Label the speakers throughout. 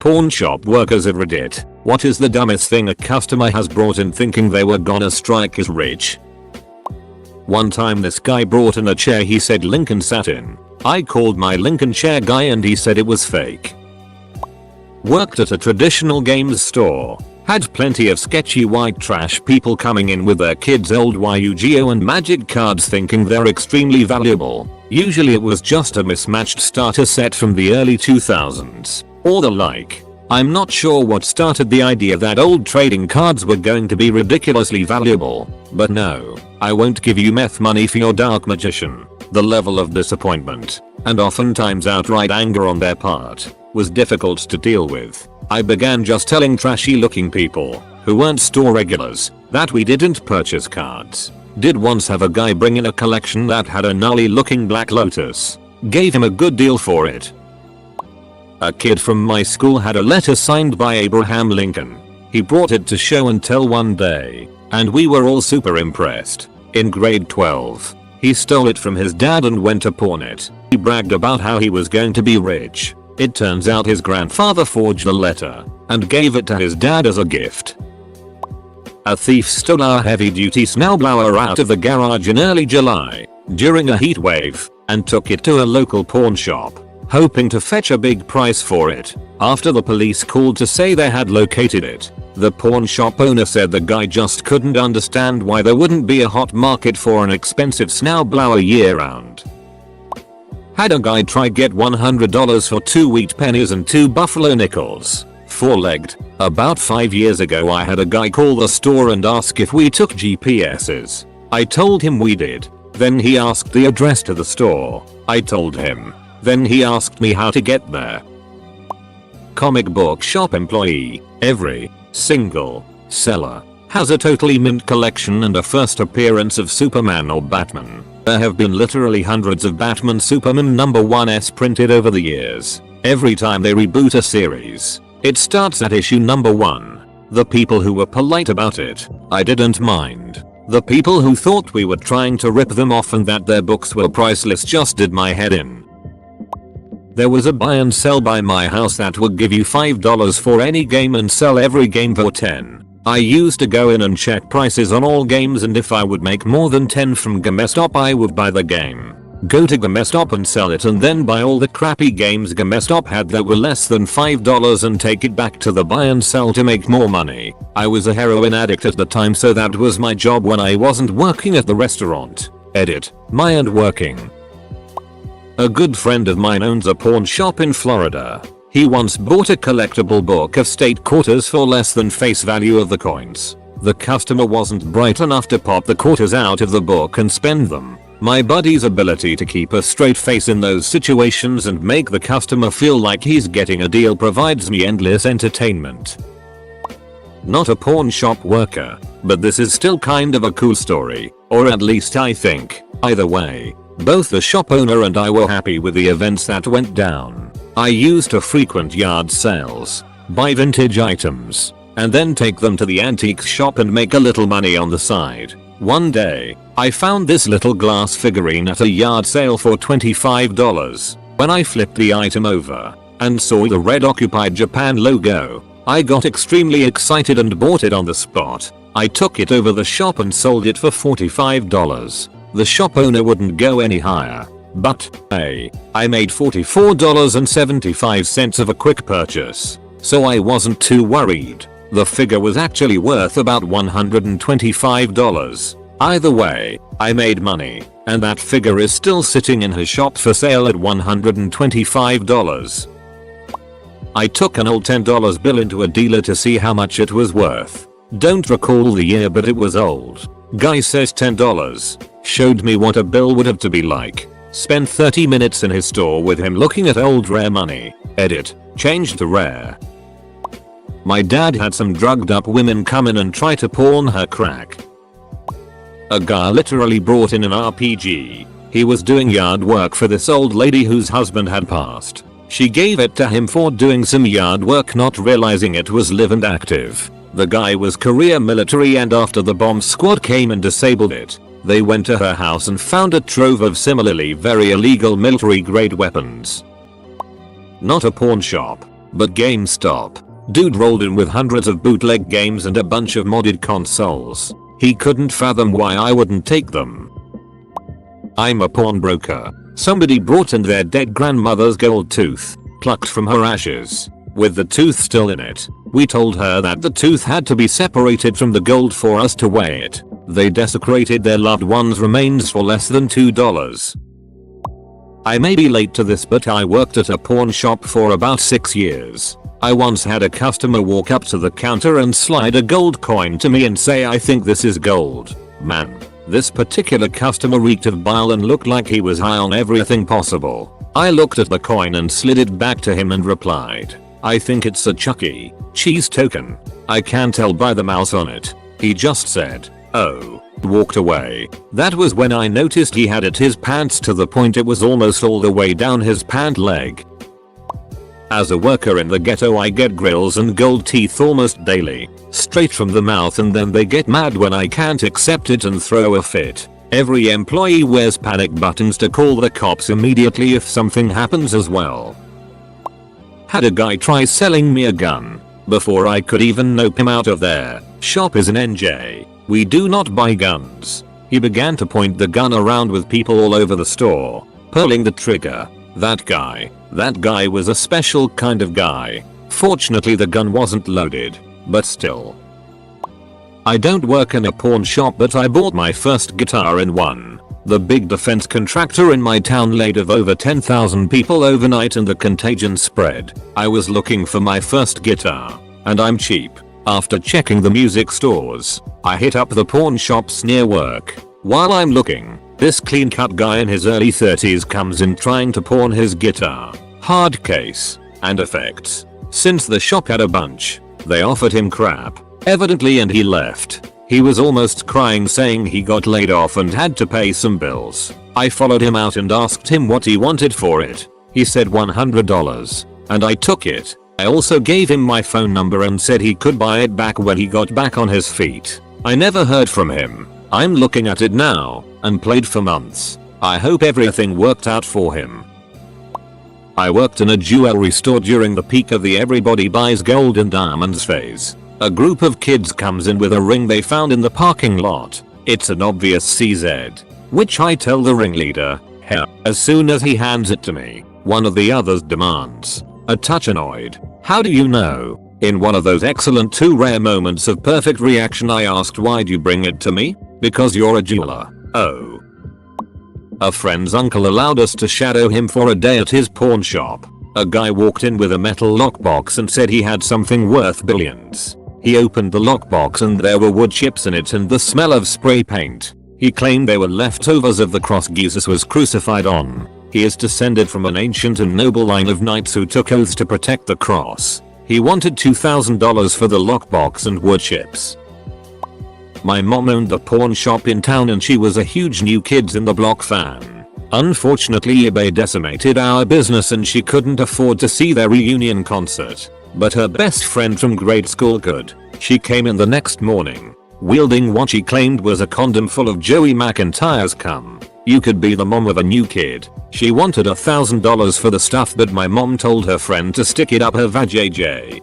Speaker 1: Pawn shop workers at Reddit. What is the dumbest thing a customer has brought in thinking they were gonna strike us rich? One time this guy brought in a chair he said Lincoln sat in. I called my Lincoln chair guy and he said it was fake. Worked at a traditional games store. Had plenty of sketchy white trash people coming in with their kids' old Yu-Gi-Oh and Magic cards thinking they're extremely valuable. Usually it was just a mismatched starter set from the early 2000s. Or the like. I'm not sure what started the idea that old trading cards were going to be ridiculously valuable. But no, I won't give you meth money for your dark magician. The level of disappointment, and oftentimes outright anger on their part, was difficult to deal with. I began just telling trashy looking people, who weren't store regulars, that we didn't purchase cards. Did once have a guy bring in a collection that had a gnarly looking Black Lotus. Gave him a good deal for it. A kid from my school had a letter signed by Abraham Lincoln. He brought it to show and tell one day, and we were all super impressed. In grade 12, he stole it from his dad and went to pawn it. He bragged about how he was going to be rich. It turns out his grandfather forged the letter and gave it to his dad as a gift. A thief stole our heavy-duty snowblower out of the garage in early July during a heat wave and took it to a local pawn shop, hoping to fetch a big price for it. After the police called to say they had located it, the pawn shop owner said the guy just couldn't understand why there wouldn't be a hot market for an expensive snowblower year-round. Had a guy try get $100 for 2 wheat pennies and 2 buffalo nickels. 4-legged. About 5 years ago I had a guy call the store and ask if we took GPSs. I told him we did. Then he asked the address to the store. I told him. Then he asked me how to get there. Comic book shop employee. Every single seller has a totally mint collection and a first appearance of Superman or Batman. There have been literally hundreds of Batman Superman #1s printed over the years. Every time they reboot a series, it starts at issue #1. The people who were polite about it, I didn't mind. The people who thought we were trying to rip them off and that their books were priceless just did my head in. There was a buy and sell by my house that would give you $5 for any game and sell every game for 10. I used to go in and check prices on all games, and if I would make more than 10 from GameStop I would buy the game. Go to GameStop and sell it and then buy all the crappy games GameStop had that were less than $5 and take it back to the buy and sell to make more money. I was a heroin addict at the time, so that was my job when I wasn't working at the restaurant. Edit. My and working. A good friend of mine owns a pawn shop in Florida. He once bought a collectible book of state quarters for less than face value of the coins. The customer wasn't bright enough to pop the quarters out of the book and spend them. My buddy's ability to keep a straight face in those situations and make the customer feel like he's getting a deal provides me endless entertainment. Not a pawn shop worker, but this is still kind of a cool story, or at least I think. Either way, both the shop owner and I were happy with the events that went down. I used to frequent yard sales, buy vintage items, and then take them to the antiques shop and make a little money on the side. One day, I found this little glass figurine at a yard sale for $25. When I flipped the item over and saw the red Occupied Japan logo, I got extremely excited and bought it on the spot. I took it over the shop and sold it for $45. The shop owner wouldn't go any higher. But, hey, I made $44.75 of a quick purchase, so I wasn't too worried. The figure was actually worth about $125. Either way, I made money, and that figure is still sitting in his shop for sale at $125. I took an old $10 bill into a dealer to see how much it was worth. Don't recall the year, but it was old. Guy says $10. Showed me what a bill would have to be like. Spent 30 minutes in his store with him looking at old rare money. Edit. Changed to rare. My dad had some drugged up women come in and try to pawn her crack. A guy literally brought in an RPG. He was doing yard work for this old lady whose husband had passed. She gave it to him for doing some yard work, not realizing it was live and active. The guy was career military, and after the bomb squad came and disabled it, they went to her house and found a trove of similarly very illegal military grade weapons. Not a pawn shop, But GameStop. Dude rolled in with hundreds of bootleg games and a bunch of modded consoles. He couldn't fathom why I wouldn't take them. I'm a pawnbroker. Somebody brought in their dead grandmother's gold tooth, plucked from her ashes, with the tooth still in it. We told her that the tooth had to be separated from the gold for us to weigh it. They desecrated their loved one's remains for less than $2. I may be late to this, but I worked at a pawn shop for about 6 years. I once had a customer walk up to the counter and slide a gold coin to me and say, "I think this is gold." Man, this particular customer reeked of bile and looked like he was high on everything possible. I looked at the coin and slid it back to him and replied, "I think it's a Chuck E. Cheese token. I can tell by the mouse on it." He just said, "Oh," walked away. That was when I noticed he had it his pants to the point it was almost all the way down his pant leg. As a worker in the ghetto, I get grills and gold teeth almost daily, straight from the mouth, and then they get mad when I can't accept it and throw a fit. Every employee wears panic buttons to call the cops immediately if something happens as well. Had a guy try selling me a gun. Before I could even nope him out of there. Shop is in NJ. We do not buy guns. He began to point the gun around with people all over the store, pulling the trigger. That guy was a special kind of guy. Fortunately the gun wasn't loaded, but still. I don't work in a pawn shop, but I bought my first guitar in one. The big defense contractor in my town laid off over 10,000 people overnight and the contagion spread. I was looking for my first guitar, and I'm cheap. After checking the music stores, I hit up the pawn shops near work. While I'm looking, this clean-cut guy in his early 30s comes in trying to pawn his guitar, hard case, and effects. Since the shop had a bunch, they offered him crap, evidently, and he left. He was almost crying, saying he got laid off and had to pay some bills. I followed him out and asked him what he wanted for it. He said $100, and I took it. I also gave him my phone number and said he could buy it back when he got back on his feet. I never heard from him. I'm looking at it now, and played for months. I hope everything worked out for him. I worked in a jewelry store during the peak of the everybody buys gold and diamonds phase. A group of kids comes in with a ring they found in the parking lot. It's an obvious CZ, which I tell the ringleader, "Here." As soon as he hands it to me, one of the others demands, a touch annoyed, "How do you know?" In one of those excellent two rare moments of perfect reaction, I asked, "Why'd you bring it to me?" "Because you're a jeweler." "Oh." A friend's uncle allowed us to shadow him for a day at his pawn shop. A guy walked in with a metal lockbox and said he had something worth billions. He opened the lockbox and there were wood chips in it and the smell of spray paint. He claimed they were leftovers of the cross Jesus was crucified on. He is descended from an ancient and noble line of knights who took oaths to protect the cross. He wanted $2,000 for the lockbox and wood chips. My mom owned the pawn shop in town and she was a huge New Kids in the Block fan. Unfortunately, eBay decimated our business and she couldn't afford to see their reunion concert. But her best friend from grade school could. She came in the next morning, wielding what she claimed was a condom full of Joey McIntyre's cum. You could be the mom of a new kid. She wanted $1,000 for the stuff, but my mom told her friend to stick it up her vajayjay.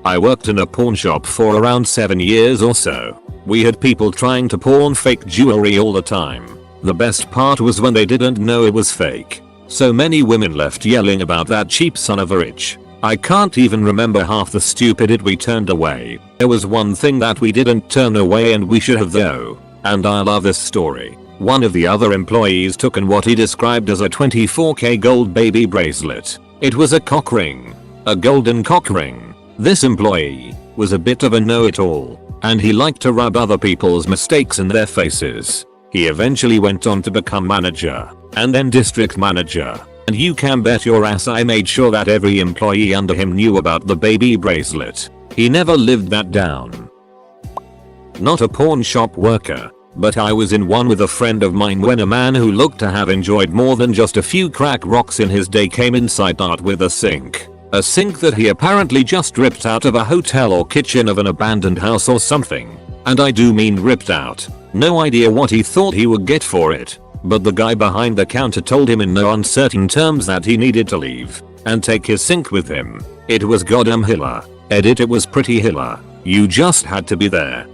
Speaker 1: I worked in a pawn shop for around 7 years or so. We had people trying to pawn fake jewelry all the time. The best part was when they didn't know it was fake. So many women left yelling about that cheap son of a bitch. I can't even remember half the stupid we turned away. There was one thing that we didn't turn away and we should have though. And I love this story. One of the other employees took in what he described as a 24K gold baby bracelet. It was a cock ring. A golden cock ring. This employee was a bit of a know-it-all, and he liked to rub other people's mistakes in their faces. He eventually went on to become manager, and then district manager. And you can bet your ass I made sure that every employee under him knew about the baby bracelet. He never lived that down. Not a pawn shop worker, but I was in one with a friend of mine when a man who looked to have enjoyed more than just a few crack rocks in his day came inside out with a sink. A sink that he apparently just ripped out of a hotel or kitchen of an abandoned house or something. And I do mean ripped out. No idea what he thought he would get for it. But the guy behind the counter told him in no uncertain terms that he needed to leave. and take his sink with him. It was goddamn hilla. Edit, it was pretty hilla. You just had to be there.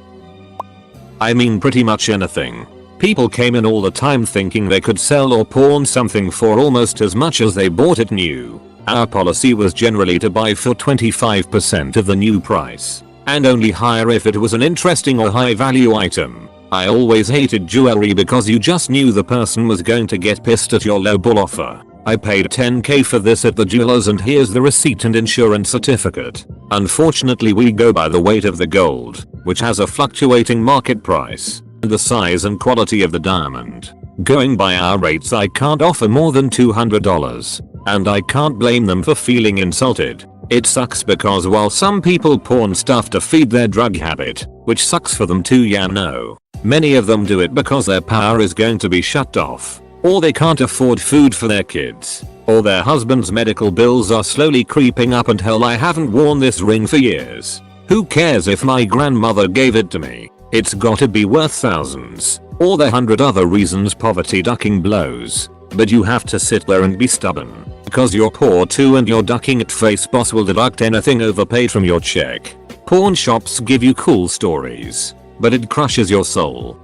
Speaker 1: I mean pretty much anything. People came in all the time thinking they could sell or pawn something for almost as much as they bought it new. Our policy was generally to buy for 25% of the new price, and only higher if it was an interesting or high value item. I always hated jewelry because you just knew the person was going to get pissed at your lowball offer. I paid $10K for this at the jewelers and here's the receipt and insurance certificate. Unfortunately we go by the weight of the gold, which has a fluctuating market price, and the size and quality of the diamond. Going by our rates, I can't offer more than $200, and I can't blame them for feeling insulted. It sucks because while some people pawn stuff to feed their drug habit, which sucks for them too, yeah, no, many of them do it because their power is going to be shut off, or they can't afford food for their kids, or their husband's medical bills are slowly creeping up and hell, I haven't worn this ring for years. Who cares if my grandmother gave it to me? It's gotta be worth thousands. Or the 100 other reasons poverty ducking blows. But you have to sit there and be stubborn, because you're poor too and your ducking it face boss will deduct anything overpaid from your check. Pawn shops give you cool stories, but it crushes your soul.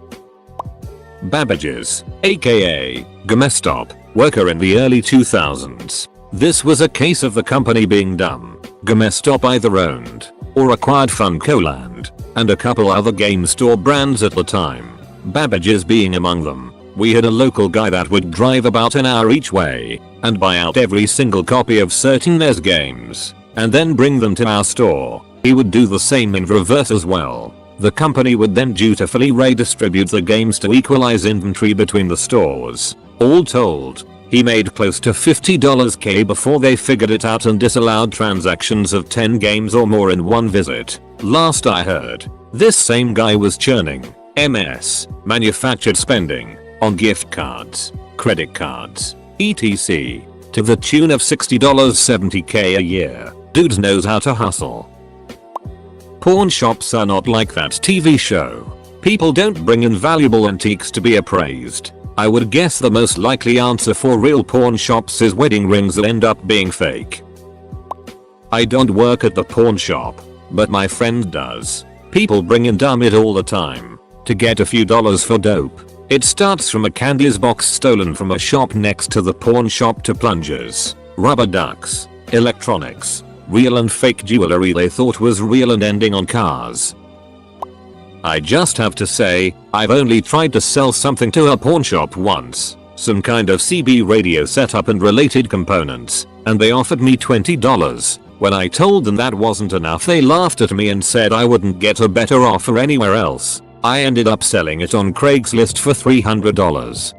Speaker 1: Babbage's, aka GameStop, worker in the early 2000s. This was a case of the company being dumb. GameStop either owned or acquired Funcoland and a couple other game store brands at the time, Babbage's being among them. We had a local guy that would drive about an hour each way and buy out every single copy of certain NES games and then bring them to our store. He would do the same in reverse as well. The company would then dutifully redistribute the games to equalize inventory between the stores. All told, he made close to $50K before they figured it out and disallowed transactions of 10 games or more in one visit. Last I heard, this same guy was churning manufactured spending on gift cards, credit cards, etc. to the tune of $60, $70K a year. Dude knows how to hustle. Pawn shops are not like that TV show. People don't bring in valuable antiques to be appraised. I would guess the most likely answer for real pawn shops is wedding rings that end up being fake. I don't work at the pawn shop, but my friend does. People bring in dumb it all the time to get a few dollars for dope. It starts from a Candies box stolen from a shop next to the pawn shop to plungers, rubber ducks, electronics, real and fake jewelry they thought was real and ending on cars. I just have to say, I've only tried to sell something to a pawn shop once, some kind of CB radio setup and related components, and they offered me $20. When I told them that wasn't enough, they laughed at me and said I wouldn't get a better offer anywhere else. I ended up selling it on Craigslist for $300.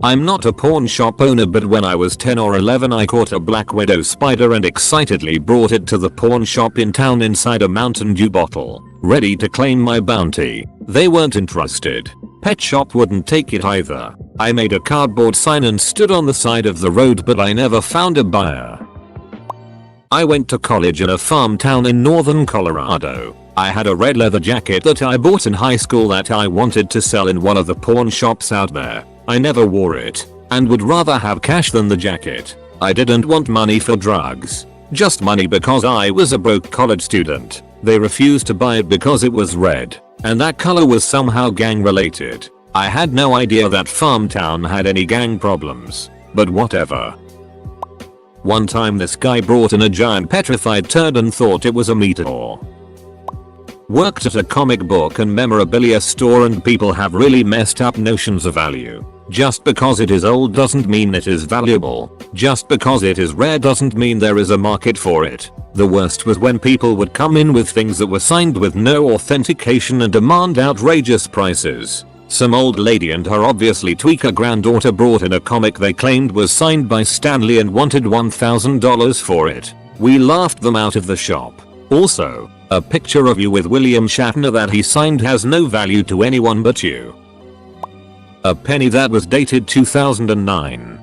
Speaker 1: I'm not a pawn shop owner, but when I was 10 or 11 I caught a black widow spider and excitedly brought it to the pawn shop in town inside a Mountain Dew bottle, ready to claim my bounty. They weren't interested. Pet shop wouldn't take it either. I made a cardboard sign and stood on the side of the road, but I never found a buyer. I went to college in a farm town in northern Colorado. I had a red leather jacket that I bought in high school that I wanted to sell in one of the pawn shops out there. I never wore it and would rather have cash than the jacket. I didn't want money for drugs, just money because I was a broke college student. They refused to buy it because it was red and that color was somehow gang related. I had no idea that farm town had any gang problems, but whatever. One time this guy brought in a giant petrified turd and thought it was a meteor. Worked at a comic book and memorabilia store, and people have really messed up notions of value. Just because it is old doesn't mean it is valuable. Just because it is rare doesn't mean there is a market for it. The worst was when people would come in with things that were signed with no authentication and demand outrageous prices. Some old lady and her obviously tweaker granddaughter brought in a comic they claimed was signed by Stan Lee and wanted $1,000 for it. We laughed them out of the shop. Also, a picture of you with William Shatner that he signed has no value to anyone but you. A penny that was dated 2009.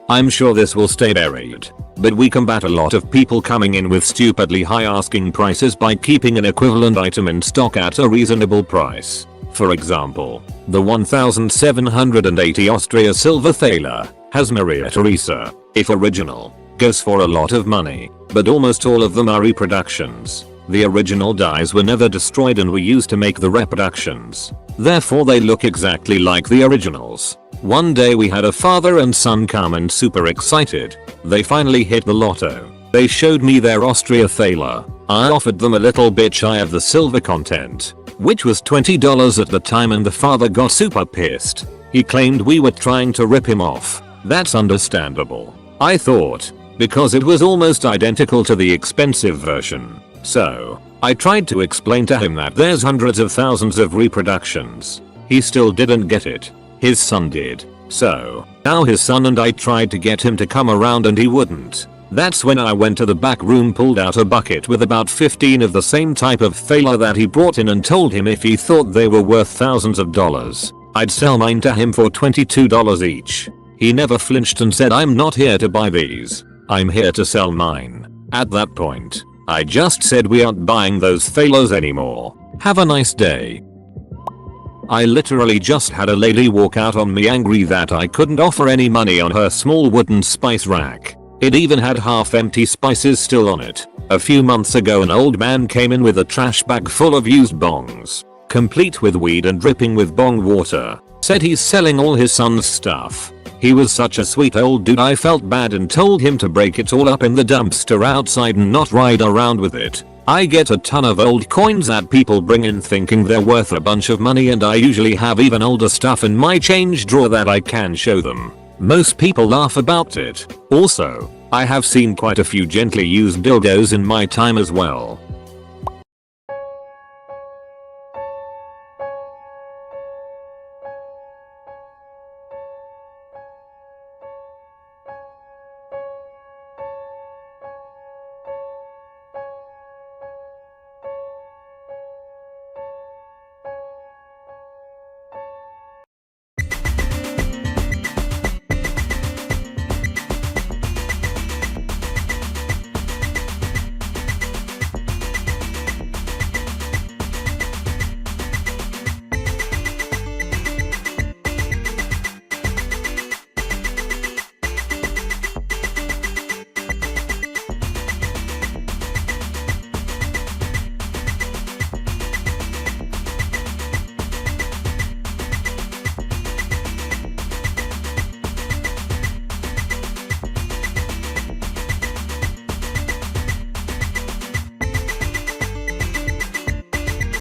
Speaker 1: I'm sure this will stay buried, but we combat a lot of people coming in with stupidly high asking prices by keeping an equivalent item in stock at a reasonable price. For example, the 1780 Austria silver thaler has Maria Theresa If original, goes for a lot of money, but almost all of them are reproductions. The original dies were never destroyed and were used to make the reproductions. Therefore they look exactly like the originals. One day we had a father and son come and super excited. They finally hit the lotto. They showed me their Austria Thaler. I offered them a little bit shy of the silver content, which was $20 at the time, and the father got super pissed. He claimed we were trying to rip him off. That's understandable, I thought, because it was almost identical to the expensive version. So, I tried to explain to him that there's hundreds of thousands of reproductions. He still didn't get it. His son did. So, now his son and I tried to get him to come around and he wouldn't. That's when I went to the back room, pulled out a bucket with about 15 of the same type of Thaler that he brought in, and told him if he thought they were worth thousands of dollars, I'd sell mine to him for $22 each. He never flinched and said, "I'm not here to buy these. I'm here to sell mine." At that point, I just said, "We aren't buying those Thalers anymore. Have a nice day." I literally just had a lady walk out on me angry that I couldn't offer any money on her small wooden spice rack. It even had half empty spices still on it. A few months ago an old man came in with a trash bag full of used bongs, complete with weed and dripping with bong water. Said he's selling all his son's stuff. He was such a sweet old dude, I felt bad and told him to break it all up in the dumpster outside and not ride around with it. I get a ton of old coins that people bring in thinking they're worth a bunch of money, and I usually have even older stuff in my change drawer that I can show them. Most people laugh about it. Also, I have seen quite a few gently used dildos in my time as well.